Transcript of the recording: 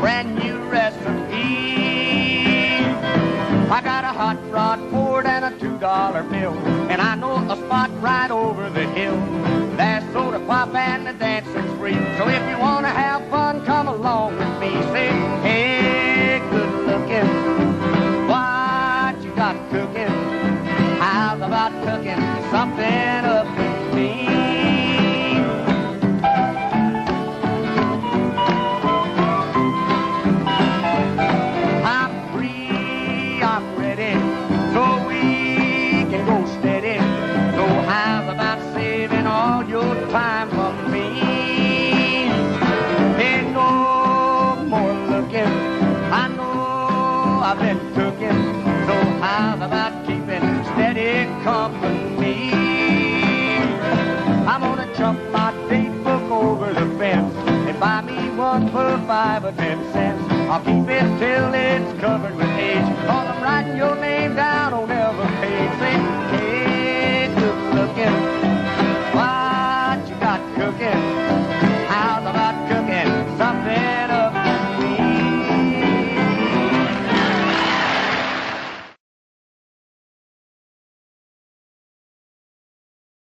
brand new recipe. I got a hot rod Ford and a $2 bill, and I know a spot right over the hill. There's soda pop and the dancing's free. So if you want to have fun, come along with me. Say, hey, good looking, what you got cooking? How's about cooking something up with me? I'm free, I'm ready, so we can go steady. So how's about saving all your time for me? Ain't no more looking, I know I've been cooking. So how's about keeping steady company? I'm gonna jump my date book over the fence and buy me one for 5 or 10 cents. I'll keep it till it's covered with age, 'cause I'm writing your name down on every page. Say,